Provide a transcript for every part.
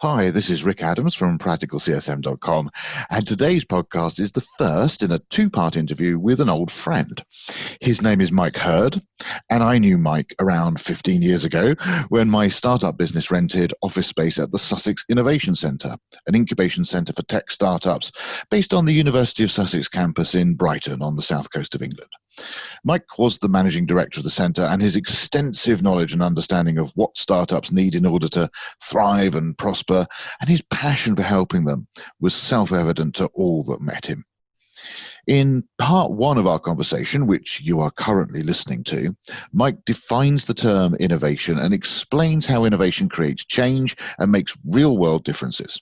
Hi, this is Rick Adams from practicalcsm.com, and today's podcast is the first in a two-part interview with an old friend. His name is Mike Hurd, and I knew Mike around 15 years ago when my startup business rented office space at the Sussex Innovation Centre, an incubation centre for tech startups based on the University of Sussex campus in Brighton on the south coast of England. Mike was the managing director of the centre, and his extensive knowledge and understanding of what startups need in order to thrive and prosper, and his passion for helping them, was self-evident to all that met him. In part one of our conversation, which you are currently listening to, Mike defines the term innovation and explains how innovation creates change and makes real-world differences.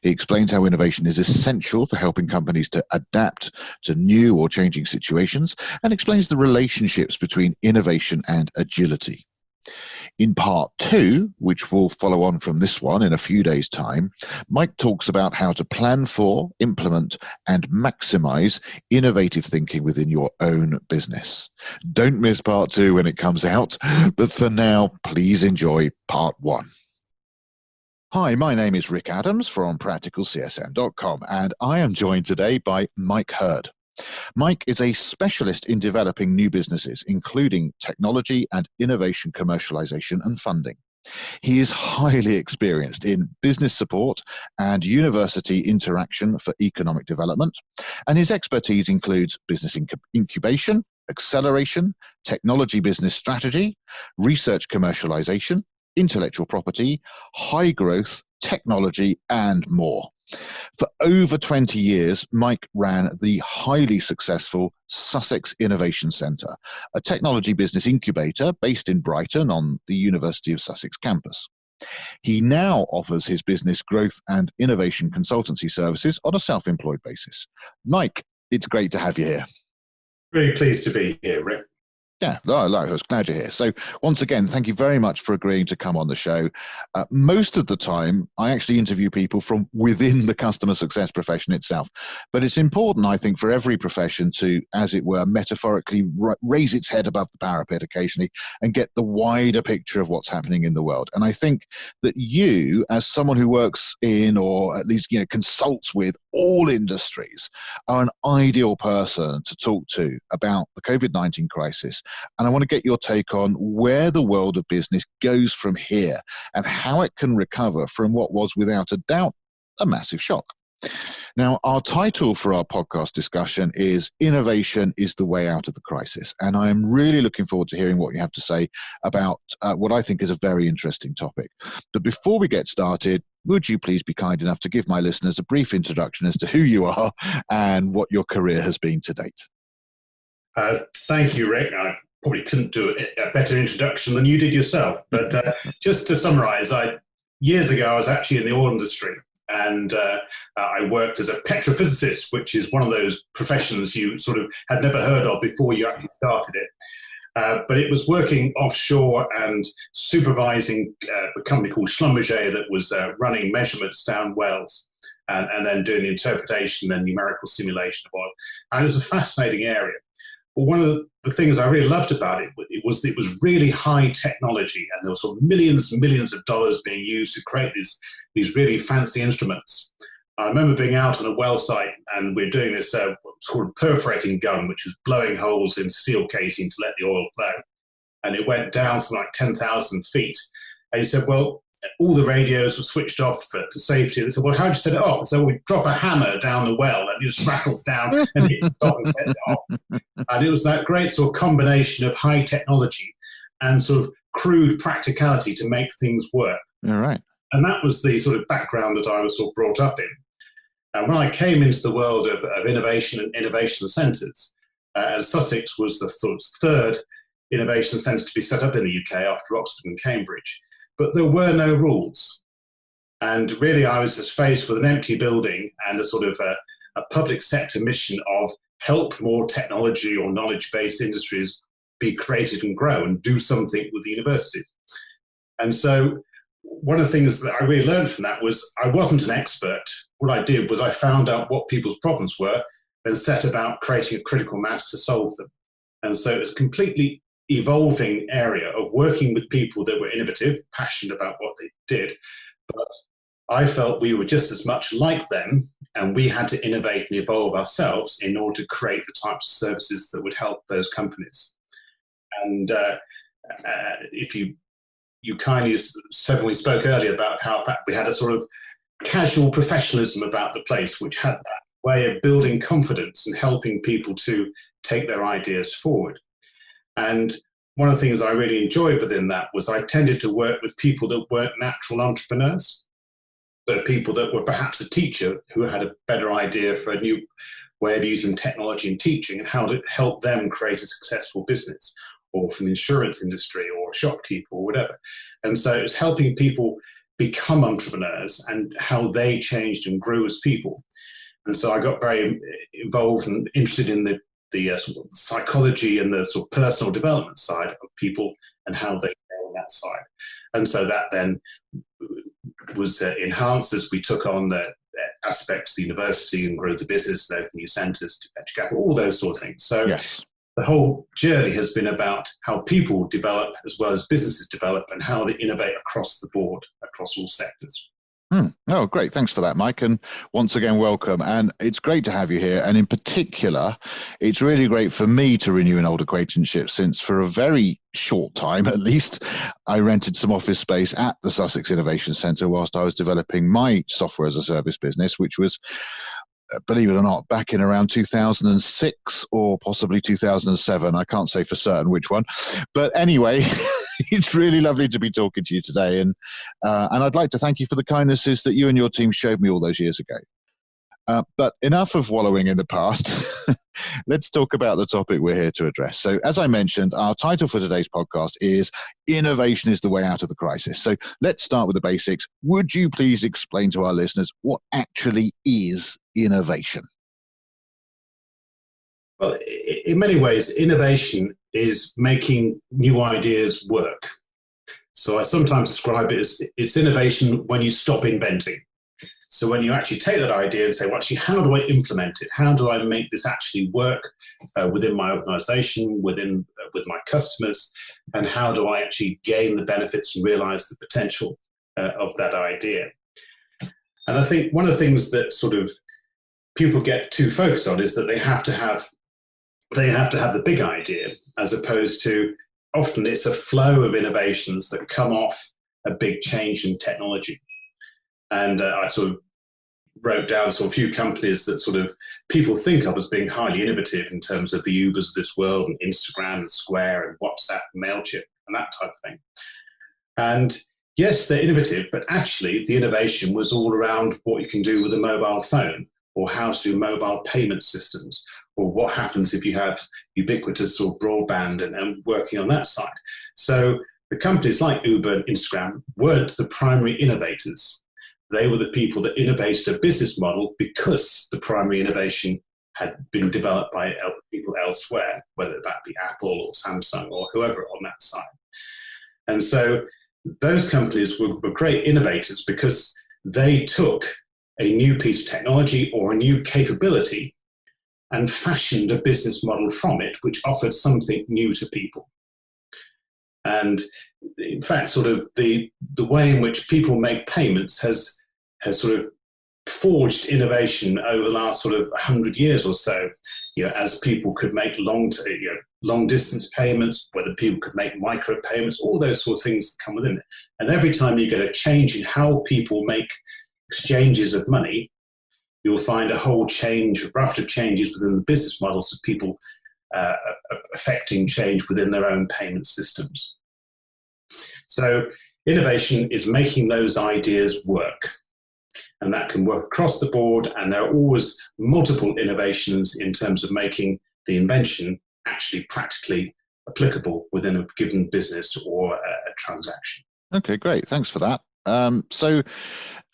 He explains how innovation is essential for helping companies to adapt to new or changing situations, and explains the relationships between innovation and agility. In part two, which will follow on from this one in a few days' time, Mike talks about how to plan for, implement, and maximize innovative thinking within your own business. Don't miss part two when it comes out, but for now, please enjoy part one. Hi, my name is Rick Adams from practicalcsm.com, and I am joined today by Mike Hurd. Mike is a specialist in developing new businesses, including technology and innovation commercialization and funding. He is highly experienced in business support and university interaction for economic development, and his expertise includes business incubation, acceleration, technology business strategy, research commercialization, intellectual property, high growth, technology, and more. For over 20 years, Mike ran the highly successful Sussex Innovation Centre, a technology business incubator based in Brighton on the University of Sussex campus. He now offers his business growth and innovation consultancy services on a self-employed basis. Mike, it's great to have you here. Really pleased to be here, Rick. Yeah, I was glad you're here. So once again, thank you very much for agreeing to come on the show. Most of the time, I actually interview people from within the customer success profession itself. But it's important, I think, for every profession to, as it were, metaphorically raise its head above the parapet occasionally and get the wider picture of what's happening in the world. And I think that you, as someone who works in, or at least consults with all industries, are an ideal person to talk to about the COVID-19 crisis. And I want to get your take on where the world of business goes from here and how it can recover from what was, without a doubt, a massive shock. Now, our title for our podcast discussion is Innovation is the Way Out of the Crisis. And I am really looking forward to hearing what you have to say about what I think is a very interesting topic. But before we get started, would you please be kind enough to give my listeners a brief introduction as to who you are and what your career has been to date? Thank you, Rick. I probably couldn't do a better introduction than you did yourself. But just to summarize, years ago, I was actually in the oil industry, and I worked as a petrophysicist, which is one of those professions you sort of had never heard of before you actually started it. But it was working offshore and supervising a company called Schlumberger that was running measurements down wells and then doing the interpretation and numerical simulation of oil. And it was a fascinating area. But one of the things I really loved about it was really high technology, and there were sort of millions and millions of dollars being used to create these really fancy instruments. I remember being out on a well site, and we're doing this what's called a perforating gun, which was blowing holes in steel casing to let the oil flow. And it went down something like 10,000 feet. And he said, well, all the radios were switched off for safety. They said, well, how do you set it off? And so we drop a hammer down the well, and it just rattles down and hits the top and sets it off. And it was that great sort of combination of high technology and sort of crude practicality to make things work. All right. And that was the sort of background that I was sort of brought up in. And when I came into the world of innovation and innovation centres, and Sussex was the sort of third innovation centre to be set up in the UK after Oxford and Cambridge. But there were no rules. And really, I was just faced with an empty building and a sort of a public sector mission of help more technology or knowledge-based industries be created and grow and do something with the universities. And so one of the things that I really learned from that was I wasn't an expert. What I did was I found out what people's problems were and set about creating a critical mass to solve them. And so it was a completely evolving area of working with people that were innovative, passionate about what they did, but I felt we were just as much like them, and we had to innovate and evolve ourselves in order to create the types of services that would help those companies. And if you kindly said when we spoke earlier about how in fact we had a sort of casual professionalism about the place, which had that way of building confidence and helping people to take their ideas forward. And one of the things I really enjoyed within that was I tended to work with people that weren't natural entrepreneurs. So people that were perhaps a teacher who had a better idea for a new way of using technology in teaching and how to help them create a successful business, or from the insurance industry or a shopkeeper or whatever. And so it was helping people become entrepreneurs and how they changed and grew as people. And so I got very involved and interested in the sort of psychology and the sort of personal development side of people and how they go on that side. And so that then was enhanced as we took on the aspects of the university and grew the business, and opened new centres, venture capital, all those sort of things. So Yes. The whole journey has been about how people develop as well as businesses develop and how they innovate across the board, across all sectors. Oh, great. Thanks for that, Mike. And once again, welcome. And it's great to have you here. And in particular, it's really great for me to renew an old acquaintanceship, since for a very short time, at least, I rented some office space at the Sussex Innovation Centre whilst I was developing my software as a service business, which was, believe it or not, back in around 2006 or possibly 2007. I can't say for certain which one. But anyway, it's really lovely to be talking to you today. And I'd like to thank you for the kindnesses that you and your team showed me all those years ago. But enough of wallowing in the past. Let's talk about the topic we're here to address. So as I mentioned, our title for today's podcast is Innovation is the Way Out of the Crisis. So let's start with the basics. Would you please explain to our listeners what actually is innovation? Well, in many ways, innovation is making new ideas work. So I sometimes describe it as it's innovation when you stop inventing. So when you actually take that idea and say, well, actually, how do I implement it? How do I make this actually work within my organization, with my customers? And how do I actually gain the benefits and realize the potential of that idea? And I think one of the things that sort of people get too focused on is that they have to have the big idea, as opposed to often it's a flow of innovations that come off a big change in technology. And I sort of wrote down sort of a few companies that sort of people think of as being highly innovative in terms of the Ubers of this world, and Instagram and Square and WhatsApp and MailChimp and that type of thing. And yes, they're innovative, but actually the innovation was all around what you can do with a mobile phone, or how to do mobile payment systems, or what happens if you have ubiquitous or broadband and working on that side. So the companies like Uber and Instagram weren't the primary innovators. They were the people that innovated a business model because the primary innovation had been developed by people elsewhere, whether that be Apple or Samsung or whoever on that side. And so those companies were great innovators because they took a new piece of technology or a new capability and fashioned a business model from it, which offered something new to people. And in fact, sort of the way in which people make payments has sort of forged innovation over the last sort of 100 years or so, as people could make long distance payments, whether people could make micro payments, all those sort of things that come within it. And every time you get a change in how people make exchanges of money, you'll find a whole raft of changes within the business models of people affecting change within their own payment systems. So innovation is making those ideas work. And that can work across the board, and there are always multiple innovations in terms of making the invention actually practically applicable within a given business or a transaction. Okay, great. Thanks for that. So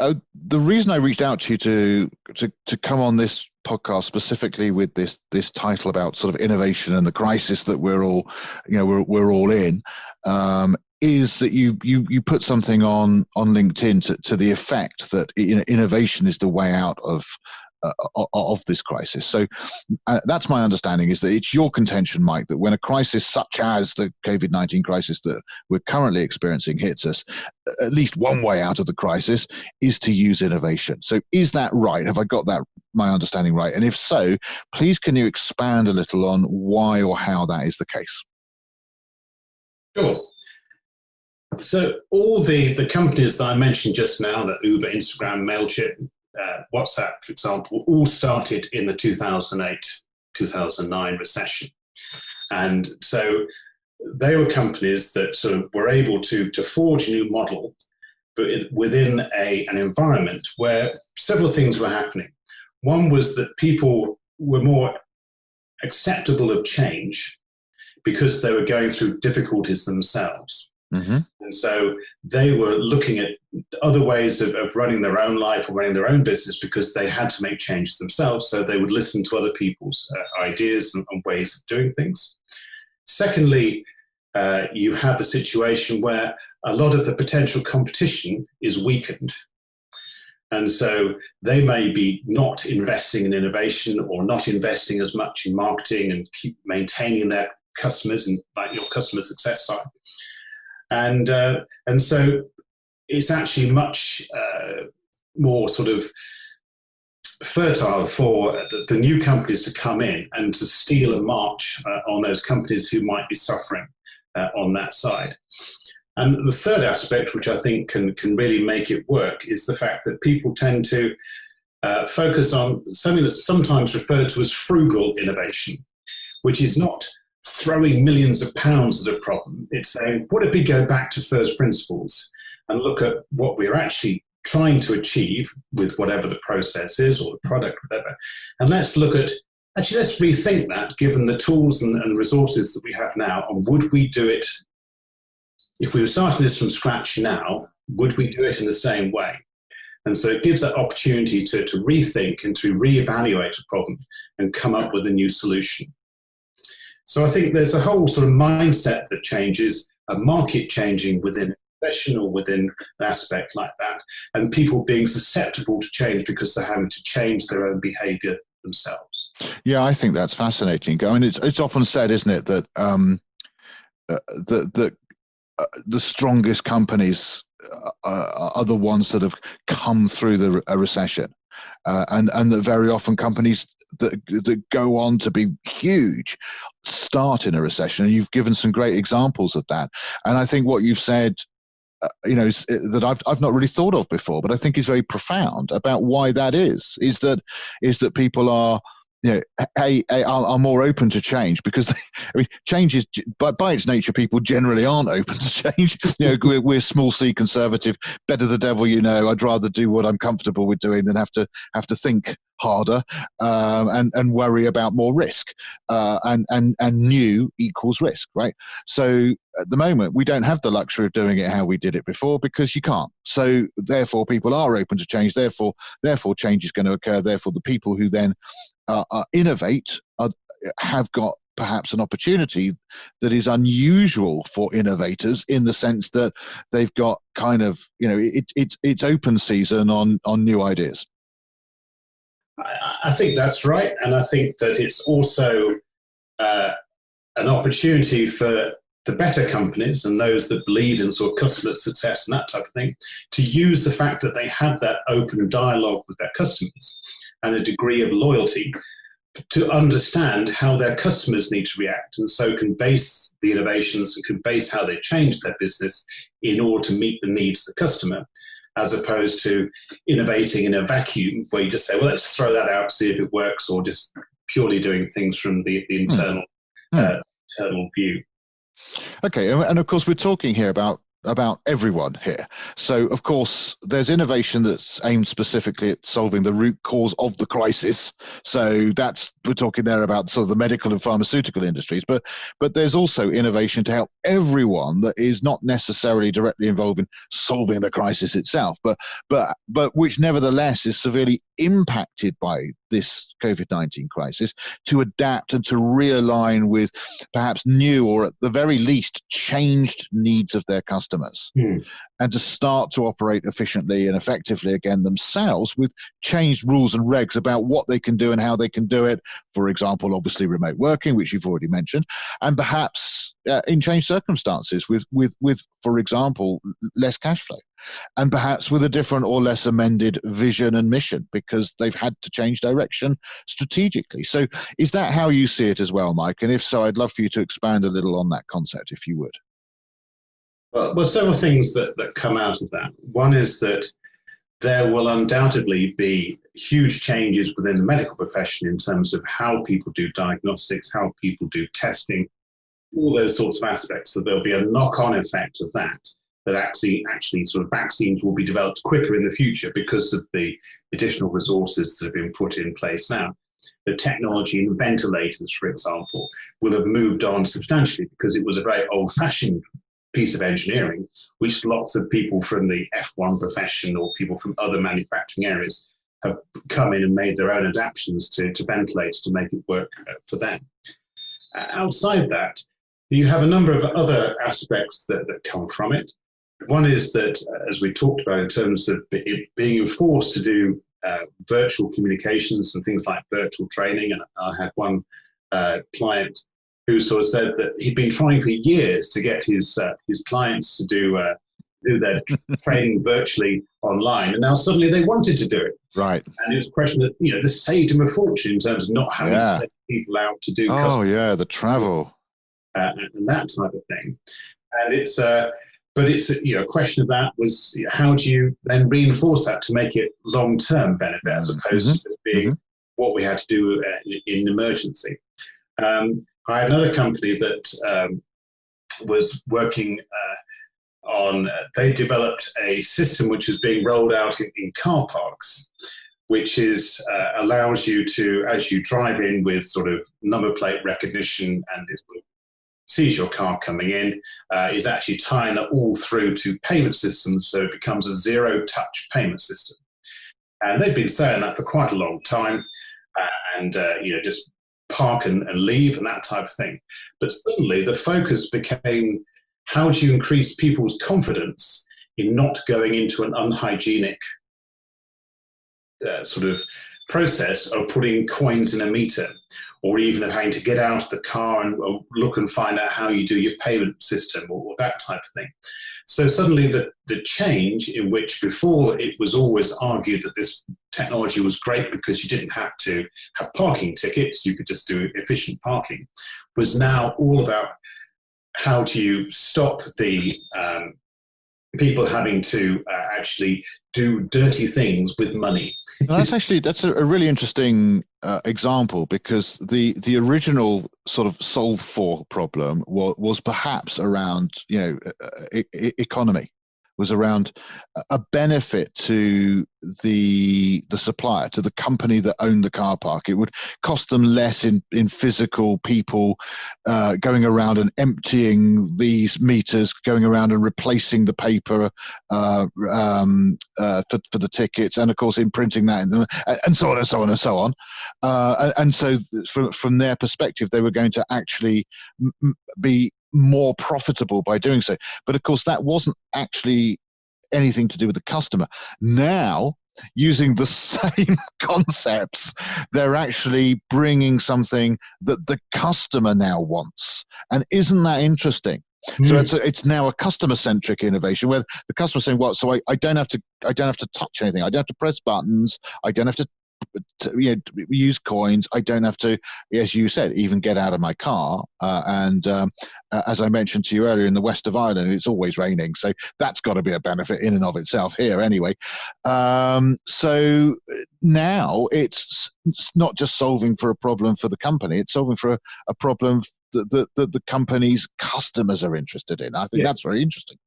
the reason I reached out to you to come on this podcast specifically with this title about sort of innovation and the crisis that we're all in, is that you put something on LinkedIn to the effect that innovation is the way out of of this crisis. So that's my understanding, is that it's your contention, Mike, that when a crisis such as the COVID-19 crisis that we're currently experiencing hits us, at least one way out of the crisis is to use innovation. So is that right? Have I got that, my understanding, right? And if so, please can you expand a little on why or how that is the case? Sure. So all the companies that I mentioned just now, that Uber, Instagram, MailChimp, WhatsApp, for example, all started in the 2008-2009 recession. And so they were companies that sort of were able to forge a new model, but within an environment where several things were happening. One was that people were more acceptable of change because they were going through difficulties themselves. Mm-hmm. And so they were looking at other ways of running their own life or running their own business because they had to make changes themselves. So they would listen to other people's ideas and ways of doing things. Secondly, you have the situation where a lot of the potential competition is weakened. And so they may be not investing in innovation or not investing as much in marketing and keep maintaining their customers and like your customer success side. And so it's actually much more sort of fertile for the new companies to come in and to steal a march on those companies who might be suffering on that side. And the third aspect, which I think can really make it work, is the fact that people tend to focus on something that's sometimes referred to as frugal innovation, which is not throwing millions of pounds at a problem. It's saying, what if we go back to first principles and look at what we're actually trying to achieve with whatever the process is or the product, whatever. And let's look at, actually, let's rethink that given the tools and resources that we have now. And would we do it, if we were starting this from scratch now, would we do it in the same way? And so it gives that opportunity to rethink and to reevaluate a problem and come up with a new solution. So I think there's a whole sort of mindset that changes, a market changing within a session or within an aspect like that, and people being susceptible to change because they're having to change their own behavior themselves. Yeah, I think that's fascinating. I mean, it's often said, isn't it, that the strongest companies are the ones that have come through a recession, and that very often companies that go on to be huge start in a recession. And you've given some great examples of that. And I think what you've said, that I've not really thought of before, but I think is very profound about why that is that people are, are more open to change because change is, by its nature, people generally aren't open to change. We're small c conservative, better the devil I'd rather do what I'm comfortable with doing than have to think harder and worry about more risk, and new equals risk, right? So at the moment we don't have the luxury of doing it how we did it before because you can't. So therefore people are open to change, therefore change is going to occur, therefore the people who then innovate have got perhaps an opportunity that is unusual for innovators, in the sense that they've got kind of, it's open season on new ideas. I think that's right. And I think that it's also an opportunity for the better companies and those that believe in sort of customer success and that type of thing to use the fact that they have that open dialogue with their customers and a degree of loyalty to understand how their customers need to react, and so can base the innovations and can base how they change their business in order to meet the needs of the customer, as opposed to innovating in a vacuum where you just say, well, let's throw that out, see if it works, or just purely doing things from the internal view. Okay, and of course we're talking here about everyone here. So of course there's innovation that's aimed specifically at solving the root cause of the crisis. So we're talking there about sort of the medical and pharmaceutical industries, but there's also innovation to help everyone that is not necessarily directly involved in solving the crisis itself, but which nevertheless is severely impacted by this COVID-19 crisis, to adapt and to realign with perhaps new, or at the very least changed, needs of their customers. and to start to operate efficiently and effectively again themselves with changed rules and regs about what they can do and how they can do it. For example, obviously remote working, which you've already mentioned, and perhaps in changed circumstances with, for example, less cash flow, and perhaps with a different or less amended vision and mission because they've had to change direction strategically. So is that how you see it as well, Mike? And if so, I'd love for you to expand a little on that concept, if you would. Well, several things that come out of that. One is that there will undoubtedly be huge changes within the medical profession in terms of how people do diagnostics, how people do testing, all those sorts of aspects. So there'll be a knock-on effect of that actually sort of vaccines will be developed quicker in the future because of the additional resources that have been put in place now. The technology in ventilators, for example, will have moved on substantially because it was a very old-fashioned piece of engineering, which lots of people from the F1 profession or people from other manufacturing areas have come in and made their own adaptations to ventilators to make it work for them. Outside that, you have a number of other aspects that come from it. One is that, as we talked about in terms of it being enforced to do virtual communications and things like virtual training, and I had one client who sort of said that he'd been trying for years to get his clients to do their training virtually online, and now suddenly they wanted to do it. Right. And it was a question that, this saved him a fortune in terms of not having to send people out to do the travel. And that type of thing. And it's a question of that was how do you then reinforce that to make it long-term benefit as opposed to being what we had to do in emergency. I had another company that was working on, they developed a system which is being rolled out in car parks, which is allows you to, as you drive in with sort of number plate recognition and it sees your car coming in, is actually tying that all through to payment systems, so it becomes a zero-touch payment system. And they've been saying that for quite a long time, and just park and leave and that type of thing. But suddenly the focus became, how do you increase people's confidence in not going into an unhygienic sort of process of putting coins in a meter, or even of having to get out of the car and look and find out how you do your payment system or that type of thing. So suddenly the change in which before it was always argued that this technology was great because you didn't have to have parking tickets, you could just do efficient parking, was now all about how do you stop the people having to actually do dirty things with money. That's a really interesting example, because the original sort of solve for problem was perhaps around economy, was around a benefit to the supplier, to the company that owned the car park. It would cost them less in physical people going around and emptying these meters, going around and replacing the paper for the tickets, and of course imprinting that, and so on and so on and so on. And so from their perspective, they were going to actually be more profitable by doing so. But of course, that wasn't actually anything to do with the customer. Now, using the same concepts, they're actually bringing something that the customer now wants. And isn't that interesting? So it's now a customer-centric innovation where the customer's saying, "Well, so I don't have to touch anything. I don't have to press buttons. I don't have to use coins. I don't have to, as you said, even get out of my car." And as I mentioned to you earlier, in the west of Ireland, it's always raining, so that's got to be a benefit in and of itself here, anyway. So now it's not just solving for a problem for the company; it's solving for a problem that the company's customers are interested in. I think that's very interesting.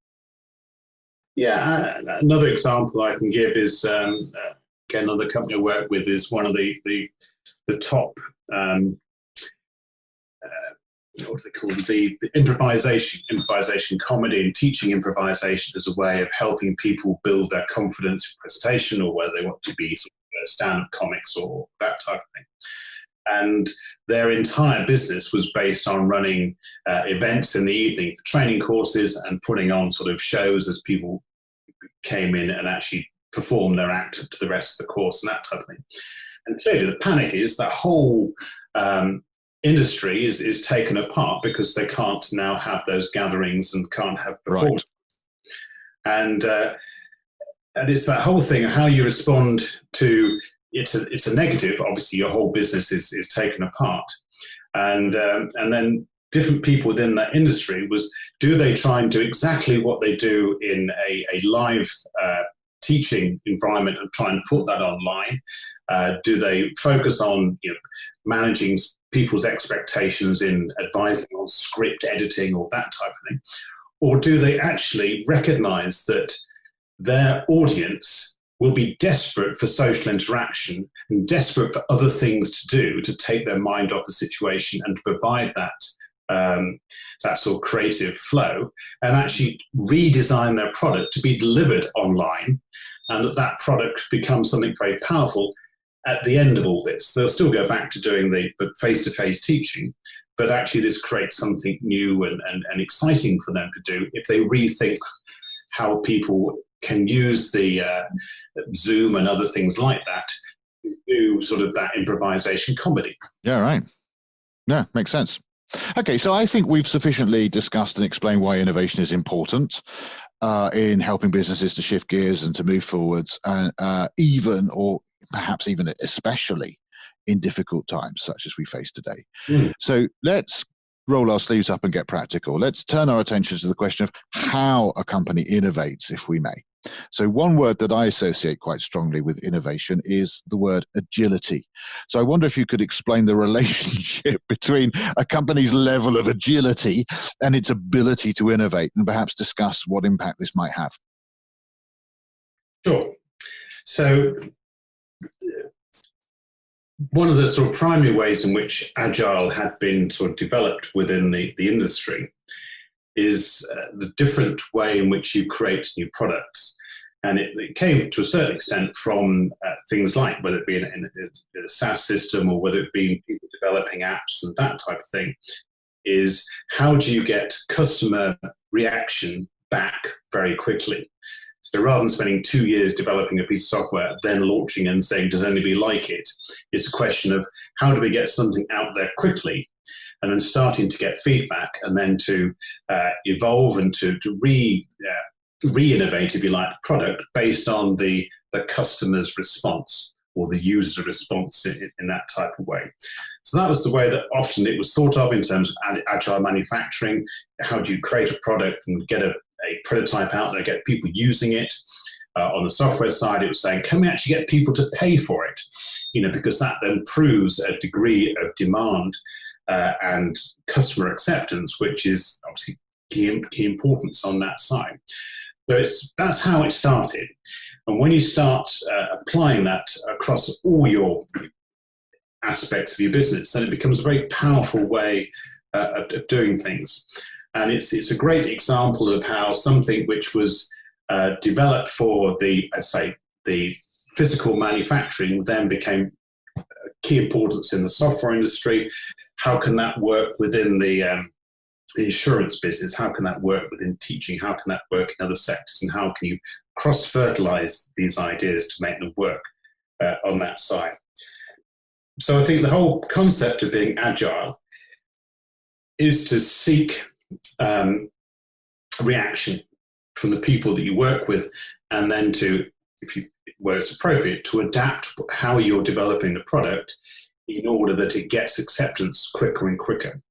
Yeah, another example I can give is. Another company I work with is one of the top, what do they call it? The improvisation comedy, and teaching improvisation as a way of helping people build their confidence in presentation, or whether they want to be stand-up comics or that type of thing. And their entire business was based on running events in the evening for training courses and putting on sort of shows as people came in and actually performed their act to the rest of the course and that type of thing. And clearly the panic is that whole industry is taken apart because they can't now have those gatherings and can't have performance. Right. And it's that whole thing of how you respond to it's a negative. Obviously, your whole business is taken apart, and then different people within that industry do they try and do exactly what they do in a live teaching environment and try and put that online? Do they focus on managing people's expectations in advising on script editing or that type of thing? Or do they actually recognize that their audience will be desperate for social interaction and desperate for other things to do to take their mind off the situation and to provide that sort of creative flow and actually redesign their product to be delivered online, and that product becomes something very powerful at the end of all this? They'll still go back to doing the face-to-face teaching, but actually this creates something new and exciting for them to do if they rethink how people can use the Zoom and other things like that to do sort of that improvisation comedy. Yeah, right. Yeah, makes sense. Okay, so I think we've sufficiently discussed and explained why innovation is important in helping businesses to shift gears and to move forwards, even or perhaps even especially in difficult times such as we face today. So let's roll our sleeves up and get practical. Let's turn our attention to the question of how a company innovates, if we may. So one word that I associate quite strongly with innovation is the word agility. So I wonder if you could explain the relationship between a company's level of agility and its ability to innovate, and perhaps discuss what impact this might have. Sure. So one of the sort of primary ways in which Agile had been sort of developed within the industry is the different way in which you create new products. And it came to a certain extent from things like, whether it be in a SaaS system or whether it be people developing apps and that type of thing, is how do you get customer reaction back very quickly? So rather than spending 2 years developing a piece of software, then launching and saying, does anybody like it? It's a question of how do we get something out there quickly and then starting to get feedback and then to evolve and to re-innovate, if you like, the product based on the customer's response or the user's response in that type of way. So that was the way that often it was thought of in terms of agile manufacturing. How do you create a product and get a prototype out there, get people using it? On the software side, it was saying, can we actually get people to pay for it? Because that then proves a degree of demand and customer acceptance, which is obviously key importance on that side. So that's how it started. And when you start applying that across all your aspects of your business, then it becomes a very powerful way of doing things. And it's a great example of how something which was developed for the physical manufacturing then became key importance in the software industry. How can that work within the insurance business? How can that work within teaching? How can that work in other sectors? And how can you cross-fertilize these ideas to make them work on that side? So I think the whole concept of being agile is to seek reaction from the people that you work with, and then to, where it's appropriate, to adapt how you're developing the product in order that it gets acceptance quicker and quicker.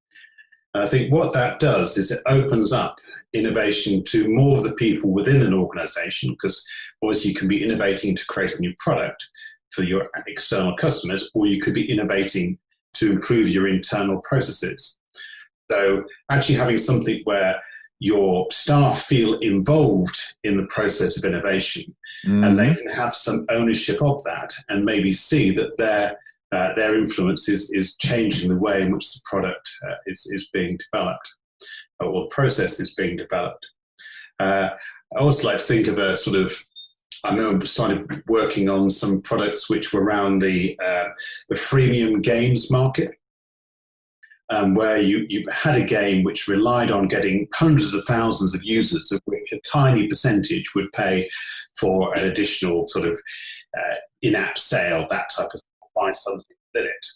And I think what that does is it opens up innovation to more of the people within an organization, because obviously you can be innovating to create a new product for your external customers, or you could be innovating to improve your internal processes. So actually having something where your staff feel involved in the process of innovation, and they can have some ownership of that and maybe see that their influence is changing the way in which the product is being developed, or the process is being developed. I also like to think of I remember started working on some products which were around the freemium games market. where you had a game which relied on getting hundreds of thousands of users, of which a tiny percentage would pay for an additional sort of in-app sale, that type of thing, buy something with it.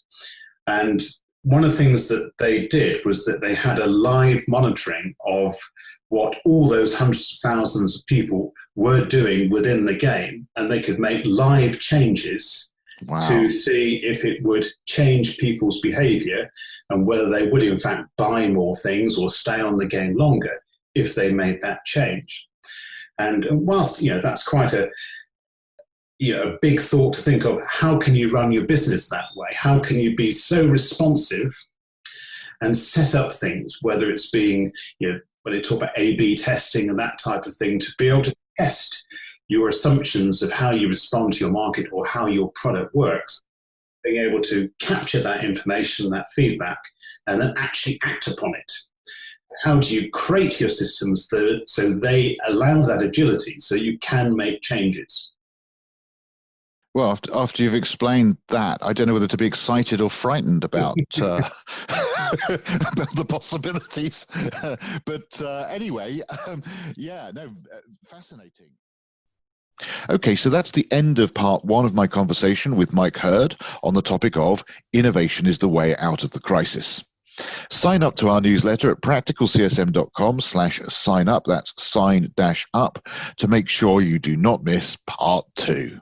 And one of the things that they did was that they had a live monitoring of what all those hundreds of thousands of people were doing within the game, and they could make live changes to see if it would change people's behavior and whether they would in fact buy more things or stay on the game longer if they made that change. And whilst that's quite a big thought to think of, how can you run your business that way? How can you be so responsive and set up things, whether it's being, when they talk about A/B testing and that type of thing, to be able to test your assumptions of how you respond to your market or how your product works, being able to capture that information, that feedback, and then actually act upon it. How do you create your systems so they allow that agility so you can make changes? Well, after you've explained that, I don't know whether to be excited or frightened about about the possibilities. But anyway, fascinating. Okay, so that's the end of part one of my conversation with Mike Hurd on the topic of innovation is the way out of the crisis. Sign up to our newsletter at practicalcsm.com/sign up. That's sign-up to make sure you do not miss part two.